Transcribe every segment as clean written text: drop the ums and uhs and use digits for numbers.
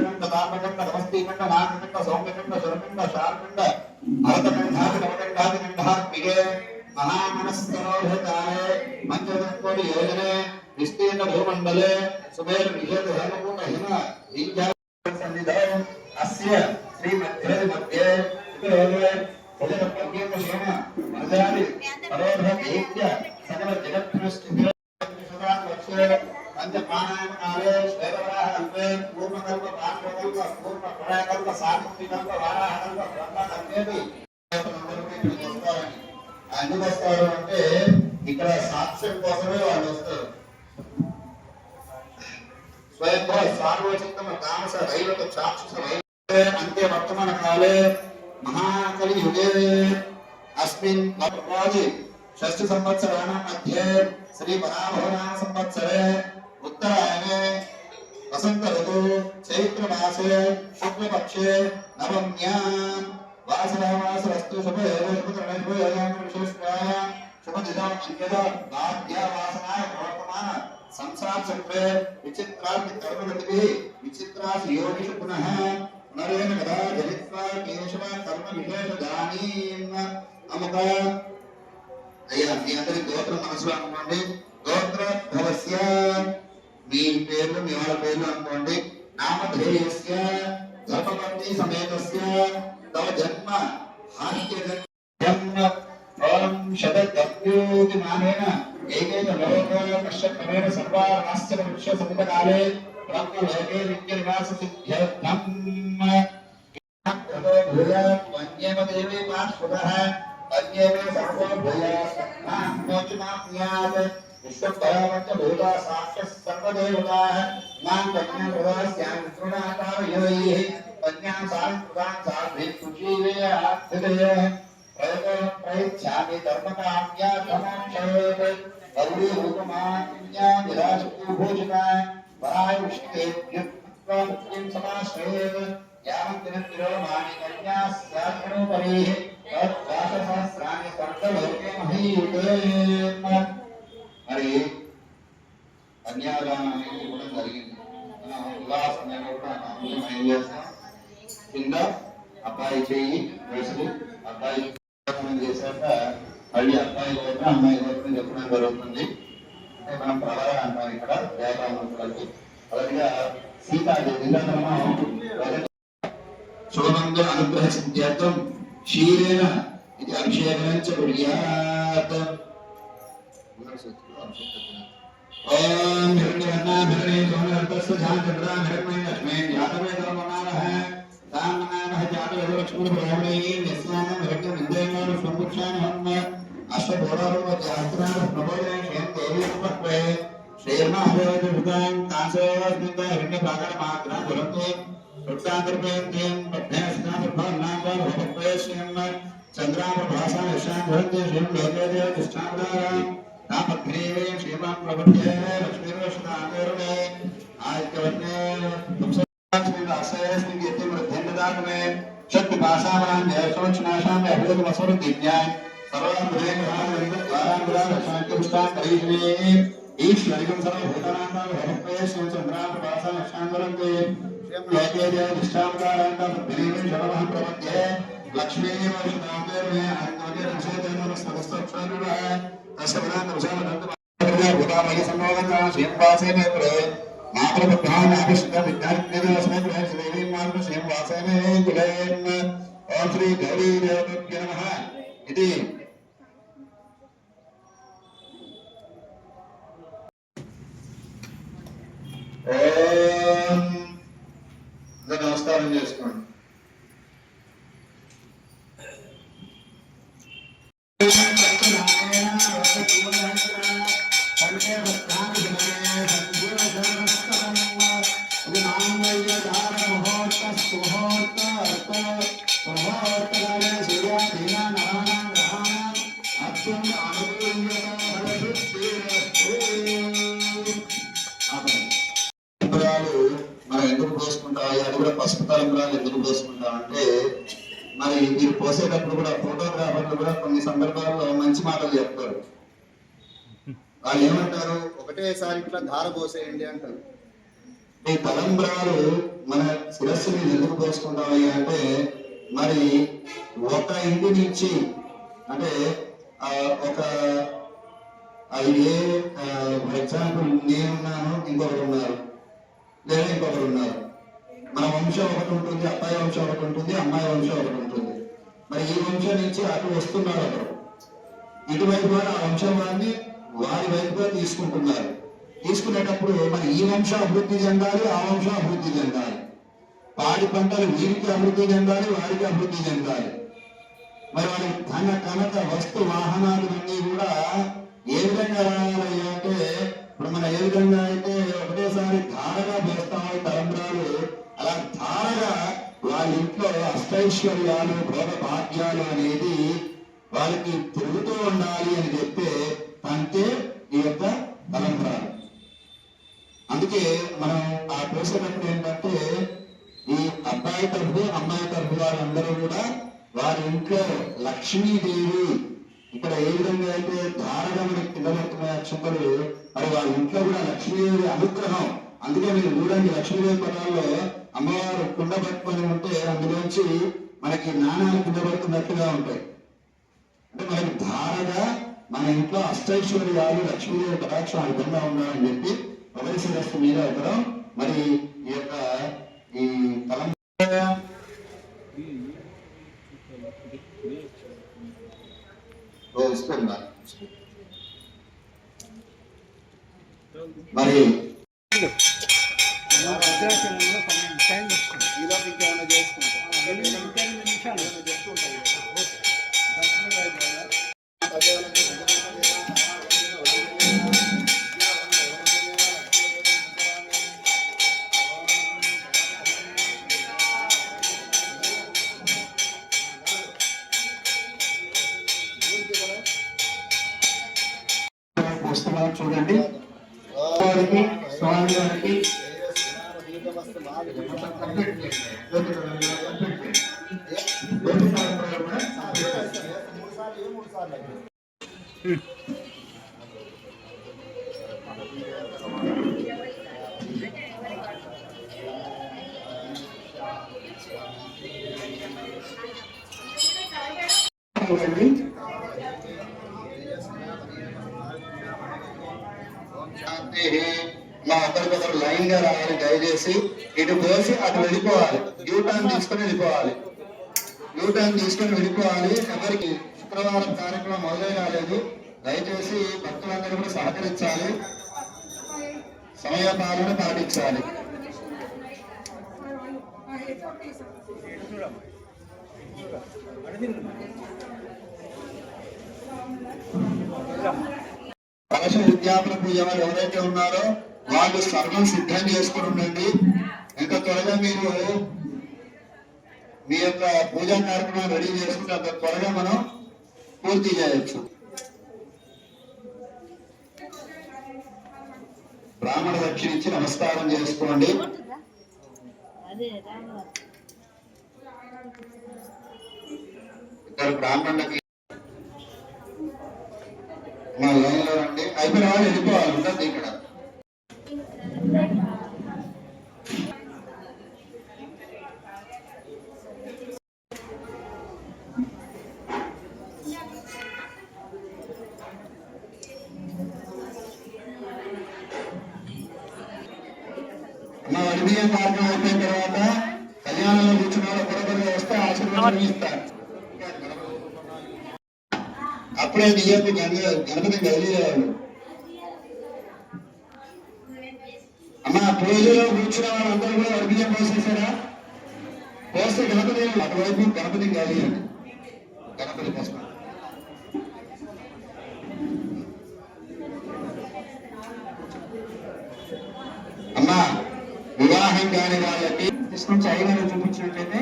నీలకంఠ తాపకంఠ నమస్తీకంఠ నాగకంఠ సౌమ్యకంఠ సురకంఠ శారకంఠ భరతకంఠాది నవకంఠాది కంఠాత్మికే महामनस्करोधकाले मंचकोटि योजने विस्तीर्ण भूमंडले सुमेर निषेध धर्मपूर्ण हिम सन्निधौ अस्य श्री मध्य मध्ये योगे भजनप्रज्ञ क्षेम मर्यादि परोध दैत्य सकल जगत्स्थिति सदा लक्ष्य पंच प्राणायाम काले श्वेतवाह कल्पे पूर्णकल्प पार्श्वकल्प पूर्ण प्रलयकल्प सावित्रिकल्प वाराहकल्प ब्रह्मकल्पेति ఎందుకు వస్తారు అంటే ఇక్కడ సాక్ష్యం కోసమే వాళ్ళు వస్తారు. స్వయం సార్వచిత్తమ తామస దైవత చాక్షుష అంత్య వర్తమాన కాలే మహాకలి యుగే అస్మిన్ వర్తమాని షష్ఠ సంవత్సరాణం మధ్యే శ్రీ పరాభవనామ సంవత్సరే ఉత్తరాయణే వసంత ఋతు చైత్ర మాసే శుక్లపక్షే నవమ్యాం वासरावासरस्तु शुभयोगविशेषाय शुभदिदम् अन्यदा वाद्यावासनाय प्रवर्तमान संसार चक्रे विचित्रार्थ कर्मगतिभिः विचित्रासु योगिषु पुनः पुनरेण कदा जनित्वा केशव कर्म विशेषदानीम् अमुक अय्या మీ అందరి గోత్రం మనసులో అనుకోండి. గోత్రోద్భవస్య మీ పేర్లు మీ వాళ్ళ పేర్లు అనుకోండి. నామధేయస్య ధర్మపత్ని సమేతస్య तव जन्म हानिके जन्म ओम शतद्व्यूति मानेन एकेन लोकः कश्यपेन सर्वाराश्च वृक्ष समुपकाले ब्रह्म लोके नित्य निवास सिद्ध्यर्थम ततो भूया वन्येव देवी पार्श्वतः अन्येव सर्वो भूया मोचनाप्यात् विश्वभयावच्च भूया साक्षात् सर्वदेवताः मां कन्या प्रदास्यां विष्णुनाकारयोः कन्या सारं साधे सुजीवे आत्मदय प्रयच्छामि धर्मकाम्या तमोक्षयेत् गौरी रूपमान्या निराशक्ति भोजना वराय विष्टे युक्तं समाश्रयेत् यावन्तिरतिरोमाणि कन्या स्यात्मनोपरिः तद्वाससहस्राणि स्वर्गलोके महीयुते మరి కన్యాదానం అనేది కూడా జరిగింది. వివాహ సమయంలో కూడా ఏం చేస్తాం, కింద అబ్బాయి చెయ్యి వేసులు అబ్బాయి చేశాక మళ్ళీ అబ్బాయి గోత్రం అమ్మాయి గోత్రం చెప్పడం జరుగుతుంది. అంటే మనం ప్రవర అంటాం ఇక్కడ దేవతామూర్తులకి. అలాగే సీతాదేవి శుభమంగ అనుగ్రహ సిద్ధ్యార్థం క్షీరేణ ఇది అభిషేకం చ కుర్యాత్. ओम हिरण्यवर्णा हिरण्य सोमरतस्य झांचन्द्रा हिरण्मय लक्ष्मी यादवे धर्मनामः तामनामः जातवे लक्ष्मी ब्राह्मणे निस्नानं हिरण्यं विद्येन स्वमुक्षानहम् अष्टभोरारूप जात्रां प्रबोधे श्रीं देवी उपक्वे श्रीर्महादेवतां कांसेवस्मिन् हिरण्यभागः मात्रा गुरुते रुद्रांतर्पेन्द्रिं पद्मेस्नामर्भवनां भवक्वे श्रीं चन्द्राप्रभासा यशां भवन्ति श्रीं लोकेदेव तिष्ठावतारां नामग्रीवे श्रीमान् प्रपद्ये लक्ष्मीर्वशनागरणे आदित्यवर्णे तुमसस्मिन् यतिमृद्धेन्ददात्मे षट्विपासानां जयसोचनाशां अभियोगमसुरदिव्यां सर्वाभुरेन्द्रान्द्वारान्द्वारशान्तिपुष्टां करीष्मे ईश्वरिकं सर्वभूतानां भवक्वे श्रीं चन्द्राप्रभासा यशां वरन्ते श्रीं लोकेदेव तिष्ठावतारां पद्मिनीं शरणं प्रपद्ये लक्ष्मीर्वशनागरणे आदित्यवर्णे समस्तक्षानुः असवनां नवसामनन्दमार्गः भूतामहि सम्मोहनः श्रीनिवासेन प्रे मातृप्रधान आविष्कृत विद्यार्थीदेवस्मै प्रे श्रीदेवीं मातृ श्रीनिवासेन कुलेन ओम श्री गौरी देवताभ्यो नमः इति ओम नमस्कारं చేసుకోండి. మనం ఎందుకు పోసుకుంటాం, అది కూడా పసుపు తలంబ్రాలు ఎందుకు పోసుకుంటాం అంటే, మరి మీరు పోసేటప్పుడు కూడా ఫోటోగ్రాఫర్లు కూడా కొన్ని సందర్భాల్లో మంచి మాటలు చెప్తారు. వాళ్ళు ఏమంటారు, ఒకటేసారి ఇట్లా ధార పోసేయండి అంటారు. ఈ తలంబ్రాలు మన శిరస్సుని ఎందుకు పోసుకుంటామయ్యా అంటే, మరి ఒక ఇంటి నుంచి అంటే ఒక అది ఫర్ ఎగ్జాంపుల్ నేనున్నాను, ఇంకొకరు ఉన్నారు, లేదా ఇంకొకరు ఉన్నారు. మన వంశం ఒకటి ఉంటుంది, అబ్బాయి వంశం ఒకటి ఉంటుంది, అమ్మాయి వంశం ఒకటి ఉంటుంది. మరి ఈ వంశం నుంచి అటు వస్తున్నారు ఒకరు, ఇటువైపు వారు ఆ వంశం వారిని వారి వైపుగా తీసుకుంటున్నారు. తీసుకునేటప్పుడు మరి ఈ వంశం అభివృద్ధి చెందాలి, ఆ వంశం అభివృద్ధి చెందాలి. పాడి పంటలు వీరికి అభివృద్ధి చెందాలి, వారికి అభివృద్ధి చెందాలి. మరి వారి ధన కనక వస్తు వాహనాలు అన్నీ కూడా ఏ విధంగా రావాలి అంటే, ఇప్పుడు మనం ఏ విధంగా అయితే ఒకటేసారి ధారగా పోస్తామో తలంబ్రాలు, అలా ధారగా వాళ్ళ ఇంట్లో అష్టైశ్వర్యాలు భోగ భాగ్యాలు అనేది వాళ్ళకి తిరుగుతూ ఉండాలి అని చెప్పే అంతే ఈ యొక్క తలంబ్రాలు. అందుకే మనం ఆ పోసేటప్పుడు ఏంటంటే, ఈ అబ్బాయి తరఫు అమ్మాయి తరఫు వాళ్ళందరూ కూడా వారి ఇంట్లో లక్ష్మీదేవి, ఇక్కడ ఏ విధంగా అయితే ధారగా మనకి కింద పడుతున్నాయి అక్షంతలు, మరి వాళ్ళ ఇంట్లో కూడా లక్ష్మీదేవి అనుగ్రహం. అందుకే మీరు చూడండి, లక్ష్మీదేవి పదాల్లో అమ్మవారు కుండ పట్టుకొని ఉంటే అందులోంచి మనకి నాణాలు కింద పడుతున్నట్టుగా ఉంటాయి. అంటే మనకి ధారగా మన ఇంట్లో అష్టైశ్వర్యాలు లక్ష్మీదేవి కటాక్షం ఆ విధంగా ఉండాలని చెప్పి ఒకరి శిరస్సు మీద ఒకరు మరి ఈ యొక్క ఈ తలం ఇస్తున్నారు. మరి పుస్తకాలు చూడండి, స్వామి వారికి మా ఒకరికొకరు లైన్ గా రావాలి. దయచేసి ఇటు పోసి అటు వెళ్ళిపోవాలి, యూటర్న్ తీసుకుని వెళ్ళిపోవాలి, యూటర్న్ తీసుకుని వెళ్ళిపోవాలి. ఎవరికి శుక్రవారం కార్యక్రమం మొదలై రాలేదు, దయచేసి భక్తులందరూ కూడా సహకరించాలి, సమయపాలన పాటించాలి. కలశ విద్యాపన పూజ వారు ఎవరైతే ఉన్నారో వాళ్ళు సర్వం సిద్ధం చేసుకుని ఉండండి. ఇంకా త్వరగా మీరు మీ యొక్క పూజా కార్యక్రమం రెడీ చేసుకుంటే అంత త్వరగా మనం పూర్తి చేయొచ్చు. బ్రాహ్మణ దక్షిణ ఇచ్చి నమస్కారం చేసుకోండి. ఇద్దరు బ్రాహ్మణులకి మా లైన్లో రండి. అయిపోయిన వాళ్ళు వెళ్ళిపోవాలి, ఉండద్దు ఇక్కడ. మా వడిబియ్యం కార్యక్రమం అయిపోయిన తర్వాత కళ్యాణంలో కూర్చున్న వాళ్ళు పొరపడిగా వస్తే ఆశీర్వాదం ఇస్తారు. అప్పుడే బియ్యం గణపతి గదిలేవాళ్ళు. అమ్మ పూజలో కూర్చున్న వాళ్ళందరూ కూడా వడిబియ్యం పోసేసారా? పోస్తే గణపతి అటువైపు గణపతి గదిలేయండి, గణపతి కోసం. అమ్మా వివాహం కాని వాళ్ళకి తీసుకొచ్చి ఐదు చూపించినట్లయితే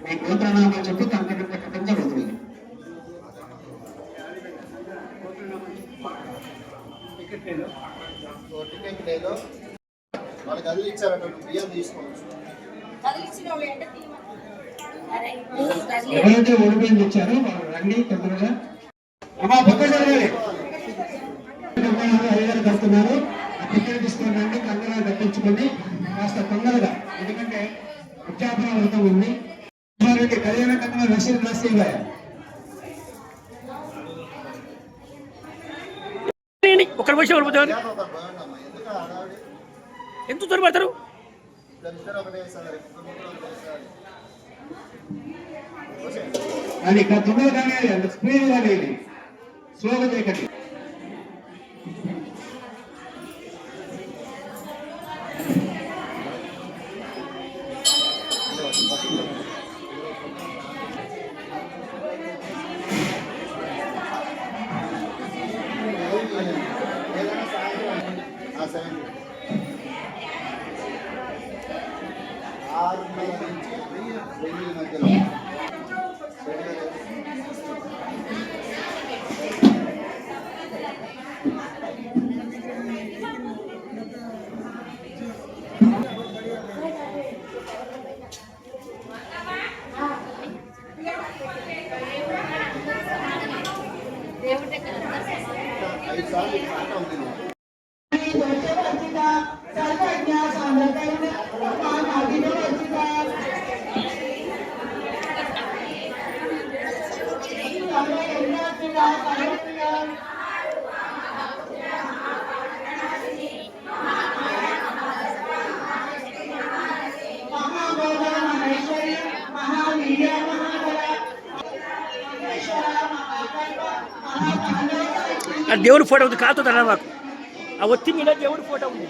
మీ గోత్రనామా చెప్పి కంప్యూటర్ పెట్టడం జరుగుతుంది. టికెట్ లేదు, వాళ్ళకి అది ఇచ్చారంటే బియ్యం తీసుకోవచ్చు. ఎవరైతే ఓడిపోయి ఇచ్చారో వాళ్ళు రండి తొందరగా. ఐదారు కడుతున్నారు, ఆ టికెట్ తీసుకొని రండి, కంగారు కట్టించుకొని కాస్త తొందరగా. ఎందుకంటే విజ్ఞాపన వ్రతం ఉంది. కళ్యాణ కథ రషీద్ నసీం గారు ఒకరి విషయం వెళ్ళిపోతారు. ఎంత దూరం పడతారు? అది ఇక్కడ తొమ్మిది కానీ స్పీడ్ కానీ స్లోగా చేయకండి. దేవుడి ఫోటో ఉంది, కాలుతుందన్న మాకు ఆ ఒత్తి మీద దేవుడి ఫోటో ఉంది.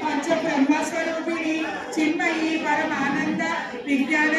పంచ బ్రహ్మస్వరూపిణి చిన్మయీ పరమానంద విజ్ఞాన